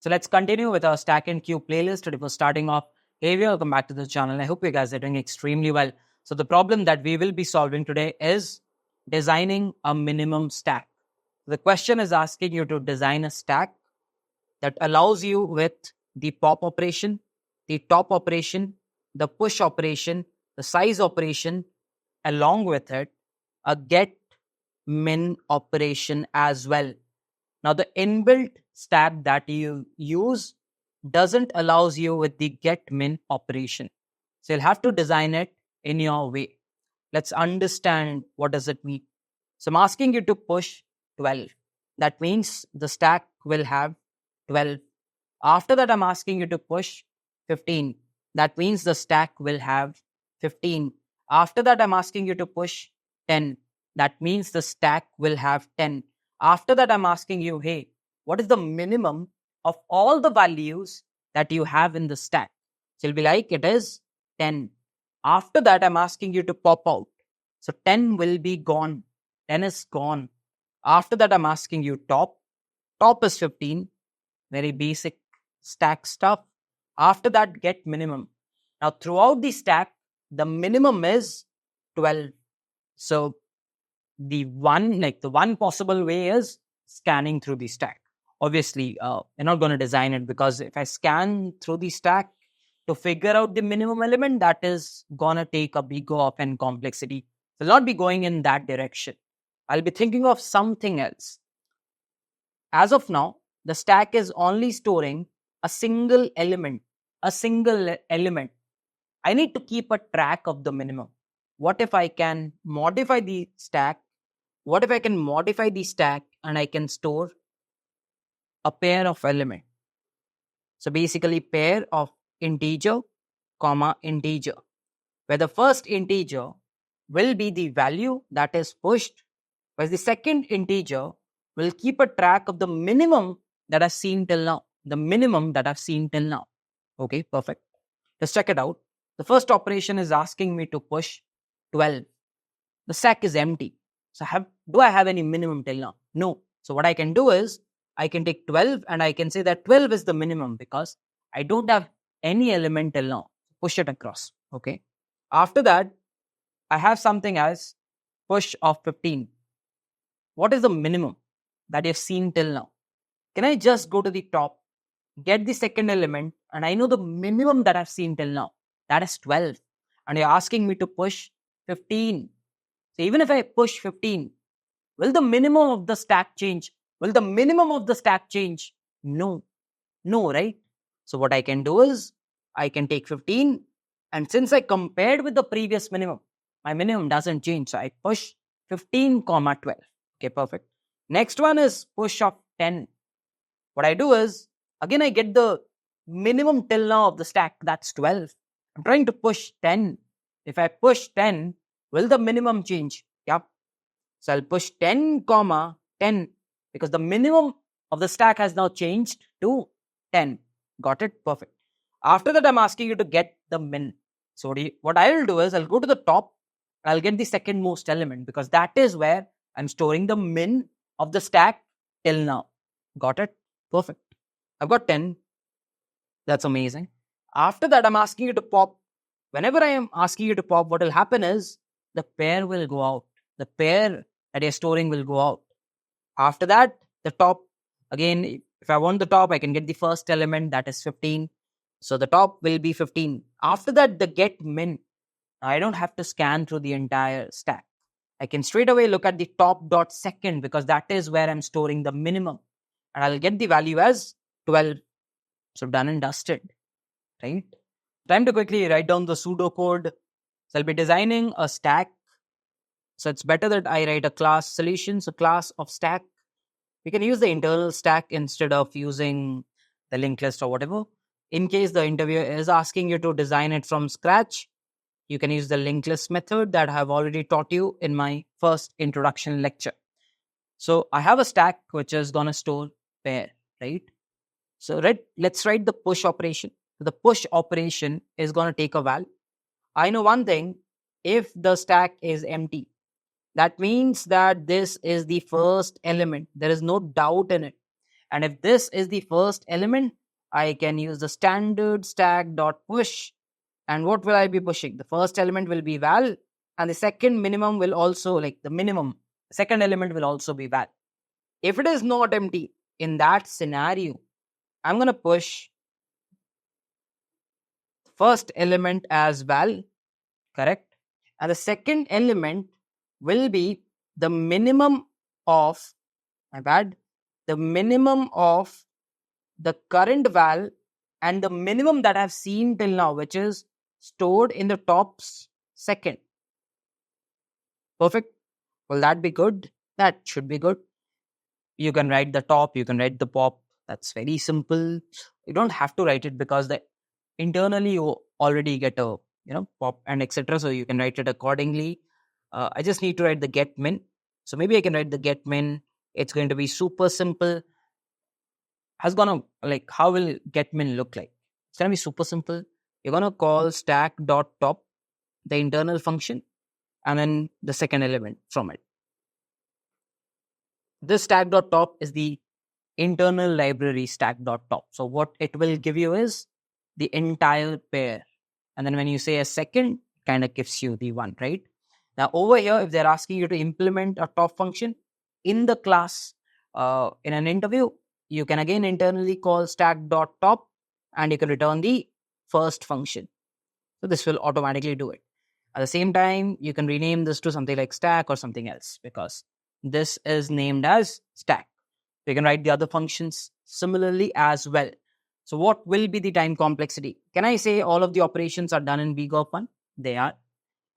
So let's continue with our Stack and Queue playlist. Today we're starting off. Hey, welcome back to the channel. I hope you guys are doing extremely well. So the problem that we will be solving today is designing a minimum stack. The question is asking you to design a stack that allows you with the pop operation, the top operation, the push operation, the size operation, along with it, a get min operation as well. Now, the inbuilt stack that you use doesn't allows you with the get min operation. So you'll have to design it in your way. Let's understand what does it mean. So I'm asking you to push 12. That means the stack will have 12. After that, I'm asking you to push 15. That means the stack will have 15. After that, I'm asking you to push 10. That means the stack will have 10. After that, I'm asking you, hey, what is the minimum of all the values that you have in the stack? So you'll be like, it is 10. After that, I'm asking you to pop out. So 10 will be gone. 10 is gone. After that, I'm asking you top. Top is 15. Very basic stack stuff. After that, get minimum. Now, throughout the stack, the minimum is 12. So the one possible way is scanning through the stack. Obviously, you're not going to design it, because if I scan through the stack to figure out the minimum element, that is going to take a big off and complexity. So I'll not be going in that direction. I'll be thinking of something else. As of now, the stack is only storing a single element. I need to keep a track of the minimum. What if I can modify the stack? What if I can modify the stack and I can store a pair of element? So basically pair of integer, comma integer, where the first integer will be the value that is pushed, whereas the second integer will keep a track of the minimum that I've seen till now. Okay, perfect. Let's check it out. The first operation is asking me to push 12. The stack is empty. So do I have any minimum till now? No. So what I can do is I can take 12 and I can say that 12 is the minimum because I don't have any element till now. Push it across. Okay. After that, I have something as push of 15. What is the minimum that you've seen till now? Can I just go to the top, get the second element, and I know the minimum that I've seen till now? That is 12. And you're asking me to push 15. So even if I push 15, will the minimum of the stack change? No. No, right? So what I can do is I can take 15, and since I compared with the previous minimum, my minimum doesn't change. So I push 15, 12. Okay, perfect. Next one is push of 10. What I do is, again, I get the minimum till now of the stack, that's 12. I'm trying to push 10. If I push 10, will the minimum change? Yeah. So I'll push 10, 10, because the minimum of the stack has now changed to 10. Got it? Perfect. After that, I'm asking you to get the min. So what I'll do is I'll go to the top. I'll get the second most element, because that is where I'm storing the min of the stack till now. Got it? Perfect. I've got 10. That's amazing. After that, I'm asking you to pop. Whenever I am asking you to pop, what will happen is the pair will go out. The pair that you're storing will go out. After that, the top. Again, if I want the top, I can get the first element, that is 15. So the top will be 15. After that, the get min. I don't have to scan through the entire stack. I can straight away look at the top dot second, because that is where I'm storing the minimum. And I'll get the value as 12. So done and dusted, right? Time to quickly write down the pseudocode. So I'll be designing a stack. So it's better that I write a class solution. So class of stack. We can use the internal stack instead of using the linked list or whatever. In case the interviewer is asking you to design it from scratch, you can use the linked list method that I have already taught you in my first introduction lecture. So I have a stack which is going to store pair, right? So let's write the push operation. The push operation is going to take a val. I know one thing. If the stack is empty, that means that this is the first element. There is no doubt in it. And if this is the first element, I can use the standard stack dot push. And what will I be pushing? The first element will be val, and the second minimum will also, like the minimum, second element will also be val. If it is not empty, in that scenario, I'm going to push first element as val, correct? And the second element will be the minimum of, the minimum of the current val and the minimum that I've seen till now, which is stored in the top's second. Perfect. Will that be good? That should be good. You can write the top, you can write the pop. That's very simple. You don't have to write it because the internally you already get a pop and etc. So you can write it accordingly. I just need to write the get min. So maybe I can write the get min. It's going to be super simple. How will get min look like? It's gonna be super simple. You're gonna call stack dot top, the internal function, and then the second element from it. This stack dot top is the internal library stack dot top. So what it will give you is the entire pair. And then when you say a second, kind of gives you the one, right? Now over here, if they're asking you to implement a top function in the class in an interview, you can again internally call stack dot top and you can return the first function. So this will automatically do it. At the same time, you can rename this to something like stack or something else because this is named as stack. You can write the other functions similarly as well. So what will be the time complexity? Can I say all of the operations are done in bgo of 1? They are.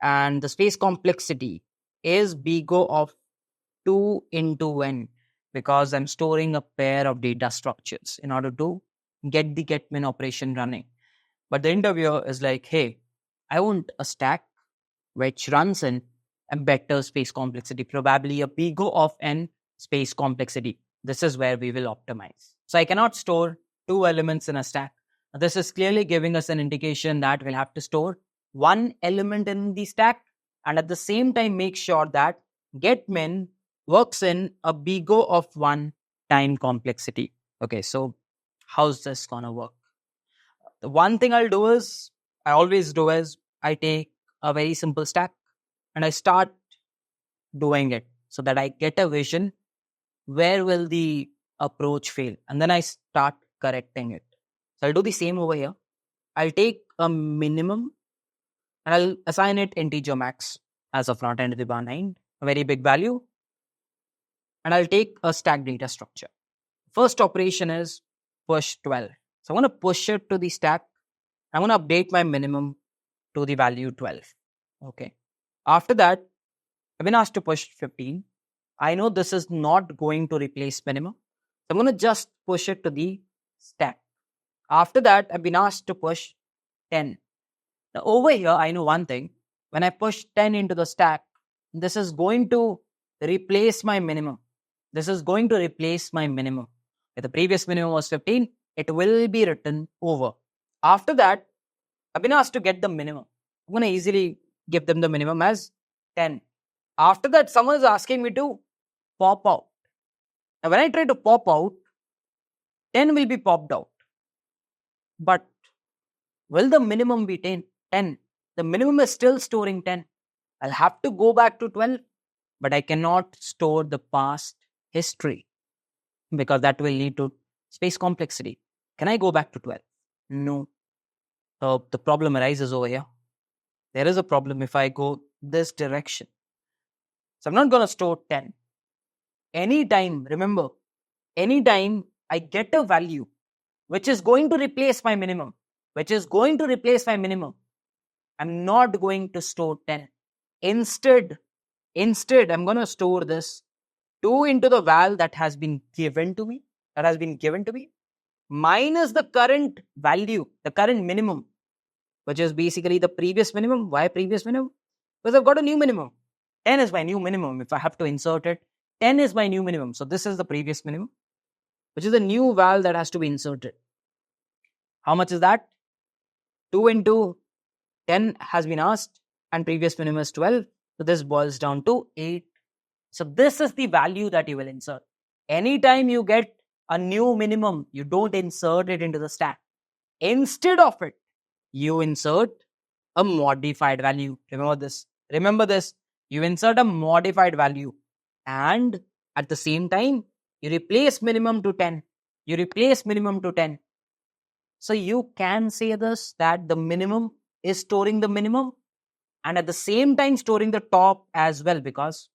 And the space complexity is bgo of 2 into n because I'm storing a pair of data structures in order to get the get min operation running. But the interviewer is like, hey, I want a stack which runs in a better space complexity, probably a bgo of n space complexity. This is where we will optimize. So I cannot store 2 elements in a stack. This is clearly giving us an indication that we'll have to store 1 element in the stack and at the same time make sure that get min works in a bgo of 1 time complexity. Okay, so how's this gonna work? The one thing I always do is I take a very simple stack and I start doing it so that I get a vision where will the approach fail, and then I start correcting it. So I'll do the same over here. I'll take a minimum and I'll assign it integer max as of now 10 to the power 9, a very big value. And I'll take a stack data structure. First operation is push 12. So I'm going to push it to the stack. I'm going to update my minimum to the value 12. Okay. After that, I've been asked to push 15. I know this is not going to replace minimum. So I'm going to just push it to the stack. After that, I've been asked to push 10. Now over here, I know one thing. When I push 10 into the stack, this is going to replace my minimum. This is going to replace my minimum. If the previous minimum was 15, it will be written over. After that, I've been asked to get the minimum. I'm going to easily give them the minimum as 10. After that, someone is asking me to pop out. Now, when I try to pop out, 10 will be popped out. But will the minimum be 10? The minimum is still storing 10. I'll have to go back to 12, but I cannot store the past history because that will lead to space complexity. Can I go back to 12? No. So the problem arises over here. There is a problem if I go this direction. So I'm not going to store 10. Anytime I get a value which is going to replace my minimum, I'm not going to store 10. Instead, I'm going to store this 2 into the val that has been given to me, minus the current value, the current minimum, which is basically the previous minimum. Why previous minimum? Because I've got a new minimum. 10 is my new minimum. If I have to insert it, 10 is my new minimum. So this is the previous minimum, which is the new val that has to be inserted. How much is that? 2 into 10 has been asked and previous minimum is 12. So this boils down to 8. So this is the value that you will insert. Anytime you get a new minimum, you don't insert it into the stack. Instead of it, you insert a modified value. Remember this. Remember this. You insert a modified value, and at the same time, you replace minimum to 10. You replace minimum to 10. So you can say this, that the minimum is storing the minimum and at the same time storing the top as well, because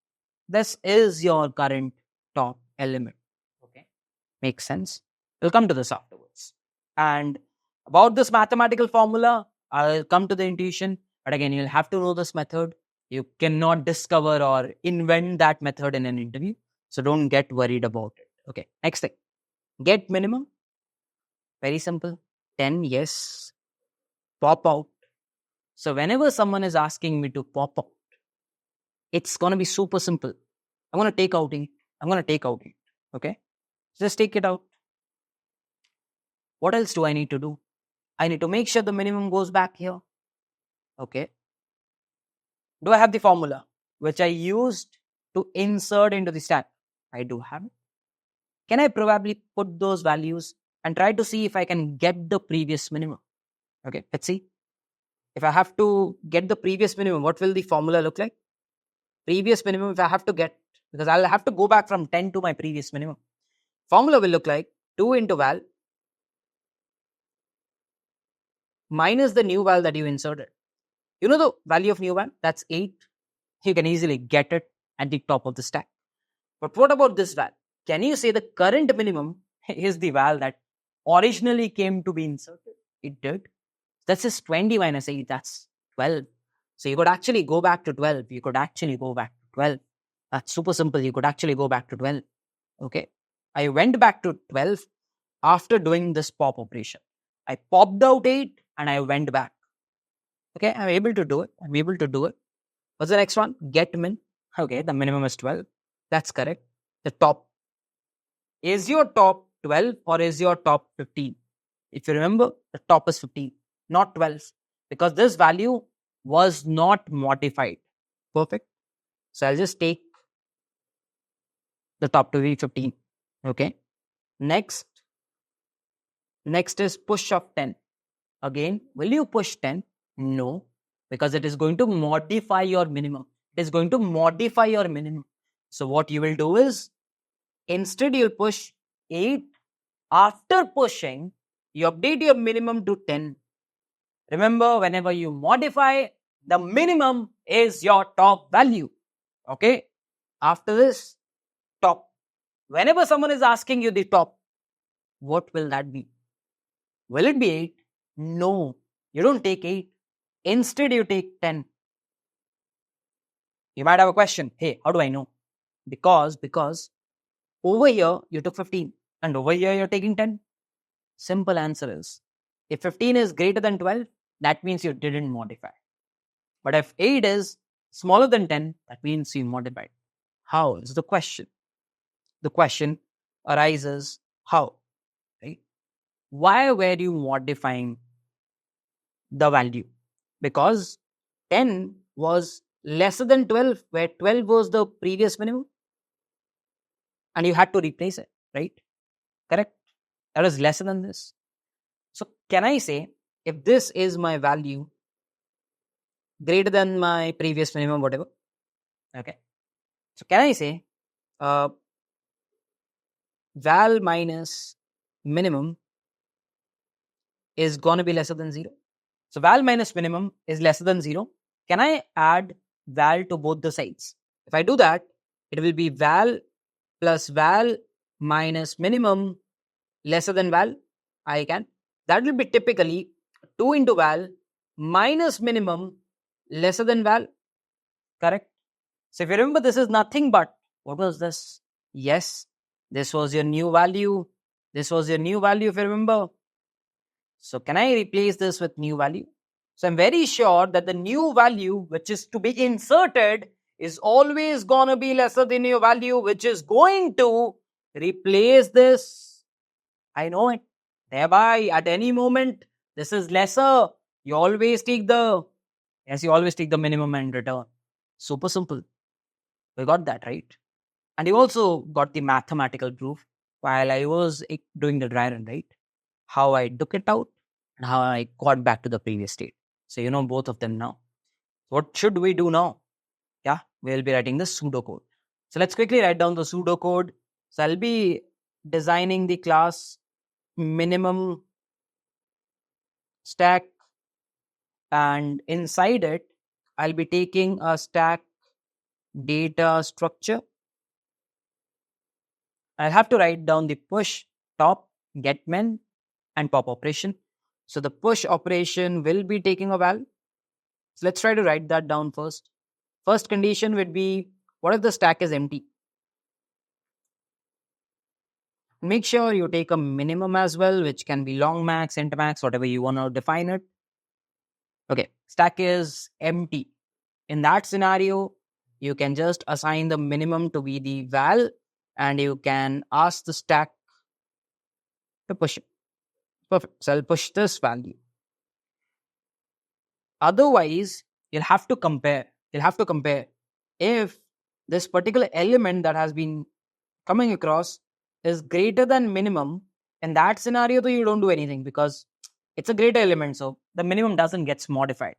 this is your current top element. Okay, makes sense. We'll come to this afterwards. And about this mathematical formula, I'll come to the intuition. But again, you'll have to know this method. You cannot discover or invent that method in an interview. So don't get worried about it. Okay, next thing. Get minimum. Very simple. 10, yes. Pop out. So whenever someone is asking me to pop out, it's going to be super simple. I'm going to take out 8. I'm going to take out 8. Okay. Just take it out. What else do I need to do? I need to make sure the minimum goes back here. Okay. Do I have the formula which I used to insert into the stack? I do have it. Can I probably put those values and try to see if I can get the previous minimum? Okay, let's see. If I have to get the previous minimum, what will the formula look like? Previous minimum, if I have to get, because I'll have to go back from 10 to my previous minimum. Formula will look like 2 into val minus the new val that you inserted. You know the value of new val? That's 8. You can easily get it at the top of the stack. But what about this val? Can you say the current minimum is the val that originally came to be inserted? It did. That's just 20 minus 8. That's 12. So you could actually go back to 12. You could actually go back to 12. That's super simple. You could actually go back to 12. Okay. I went back to 12 after doing this pop operation. I popped out 8 and I went back. Okay. I'm able to do it. I'm able to do it. What's the next one? Get min. Okay. The minimum is 12. That's correct. The top. Is your top 12 or is your top 15? If you remember, the top is 15, not 12, because this value was not modified. Perfect. So I'll just take the top to be 15. Okay. Next is push of 10. Again, will you push 10? No, because it is going to modify your minimum. It is going to modify your minimum. So what you will do is, instead you'll push 8. After pushing, you update your minimum to 10. Remember, whenever you modify, the minimum is your top value. Okay. After this, top. Whenever someone is asking you the top, what will that be? Will it be 8? No. You don't take 8. Instead, you take 10. You might have a question. Hey, how do I know? Because over here, you took 15. And over here, you're taking 10. Simple answer is, if 15 is greater than 12, that means you didn't modify. But if 8 is smaller than 10, that means you modified. How is the question? The question arises, how? Right? Why were you modifying the value? Because 10 was lesser than 12, where 12 was the previous minimum. And you had to replace it, right? Correct? That is lesser than this. So can I say, if this is my value greater than my previous minimum, whatever, okay, so can I say val minus minimum is going to be lesser than 0? So val minus minimum is lesser than 0. Can I add val to both the sides? If I do that, it will be val plus val minus minimum lesser than val. I can. That will be typically 2 into val minus minimum lesser than val. Correct? So if you remember, this is nothing but, what was this? Yes, this was your new value. This was your new value, if you remember. So can I replace this with new value? So I'm very sure that the new value which is to be inserted is always going to be lesser than your value which is going to replace this. I know it. Thereby, at any moment, this is lesser. You always take the minimum and return. Super simple. We got that, right? And you also got the mathematical proof. while I was doing the dry run, right? How I took it out and how I got back to the previous state. So you know both of them now. What should we do now? Yeah, we'll be writing the pseudocode. So let's quickly write down the pseudocode. So I'll be designing the class minimum stack, and inside it, I'll be taking a stack data structure. I'll have to write down the push, top, get min, and pop operation. So the push operation will be taking a val. So let's try to write that down first. First condition would be, what if the stack is empty? Make sure you take a minimum as well, which can be long max, int max, whatever you want to define it. Okay, stack is empty. In that scenario, you can just assign the minimum to be the val, and you can ask the stack to push it. Perfect. So I'll push this value. Otherwise, you'll have to compare. If this particular element that has been coming across is greater than minimum. In that scenario, though, you don't do anything because it's a greater element, so the minimum doesn't get modified.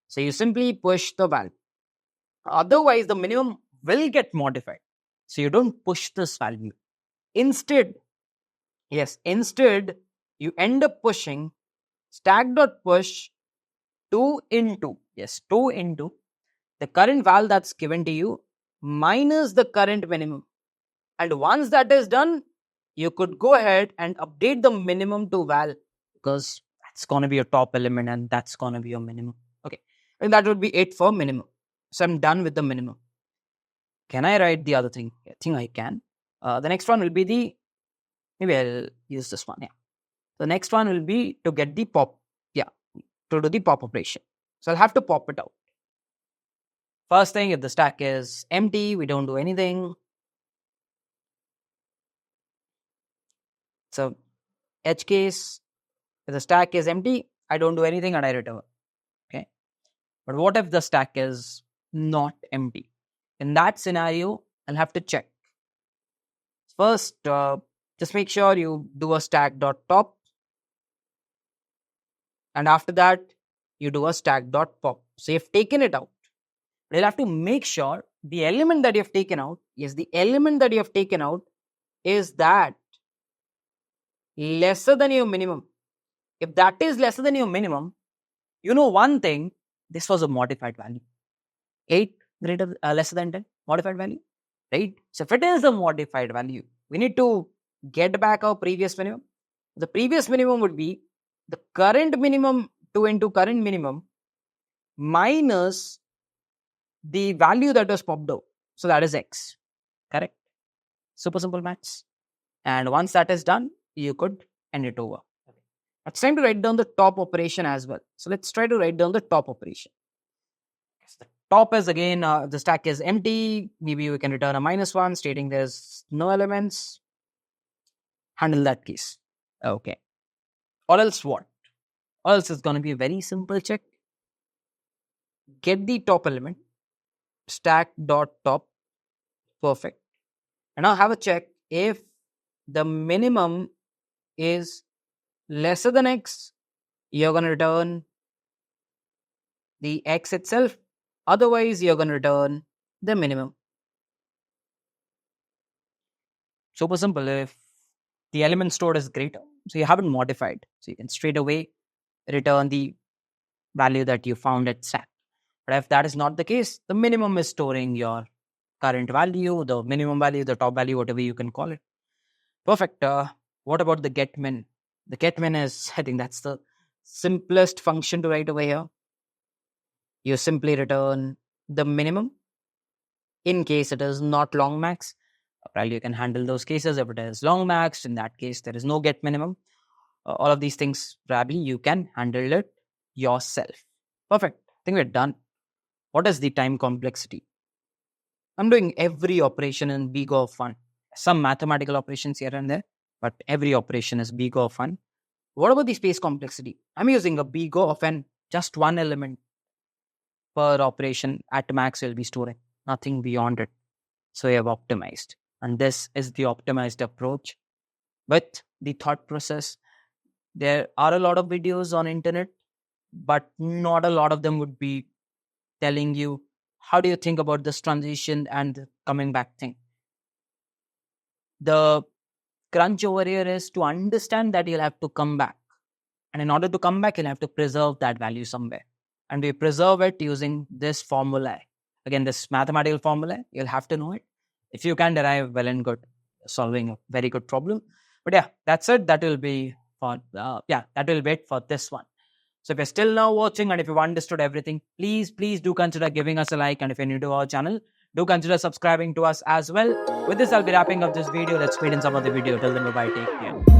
So you simply push the value. Otherwise, the minimum will get modified. So you don't push this value. Instead, you end up pushing stack.push 2 into the current val that's given to you minus the current minimum. And once that is done, you could go ahead and update the minimum to val, because that's going to be your top element and that's going to be your minimum. Okay, and that would be it for minimum. So I'm done with the minimum. Can I write the other thing? I think I can. The next one will be maybe I'll use this one. Yeah. The next one will be to get the pop. Yeah, to do the pop operation. So I'll have to pop it out. First thing, if the stack is empty, we don't do anything. So edge case, if the stack is empty, I don't do anything and I return. Okay. But what if the stack is not empty? In that scenario, I'll have to check. First, just make sure you do a stack.top. And after that, you do a stack.pop. So you've taken it out. But you'll have to make sure the element that you've taken out is that lesser than your minimum. If that is lesser than your minimum, you know one thing, this was a modified value. 8 lesser than 10, modified value, right? So if it is a modified value, we need to get back our previous minimum. The previous minimum would be the current minimum 2 into current minimum minus the value that was popped out. So that is x, correct? Super simple maths. And once that is done, you could end it over. It's time to write down the top operation as well. So let's try to write down the top operation. The top is again, the stack is empty. Maybe we can return a -1 stating there's no elements. Handle that case. Okay. Or else what? Or else it's going to be a very simple check. Get the top element, stack.top, perfect. And now have a check if the minimum is lesser than x, you're going to return the x itself. Otherwise, you're going to return the minimum. Super simple. If the element stored is greater, so you haven't modified, so you can straight away return the value that you found at stack. But if that is not the case, the minimum is storing your current value, the minimum value, the top value, whatever you can call it. Perfect. What about the get min? The get min is, I think that's the simplest function to write over here. You simply return the minimum in case it is not long max. Probably you can handle those cases. If it is long max, in that case, there is no get minimum. All of these things, probably you can handle it yourself. Perfect. I think we're done. What is the time complexity? I'm doing every operation in big O of 1. Some mathematical operations here and there, but every operation is big O of 1. What about the space complexity? I'm using a big O of n, just one element per operation at max will be storing, nothing beyond it. So you have optimized. And this is the optimized approach with the thought process. There are a lot of videos on internet, but not a lot of them would be telling you how do you think about this transition and the coming back thing. The crunch over here is to understand that you'll have to come back. And in order to come back, you'll have to preserve that value somewhere. And we preserve it using this formula. Again, this mathematical formula, you'll have to know it. If you can derive, well and good, solving a very good problem. But yeah, that's it. That will be for, that will wait for this one. So if you're still now watching and if you've understood everything, please do consider giving us a like. And if you're new to our channel, do consider subscribing to us as well. With this, I'll be wrapping up this video. Let's meet in some other video. Till then, bye-bye. Take care.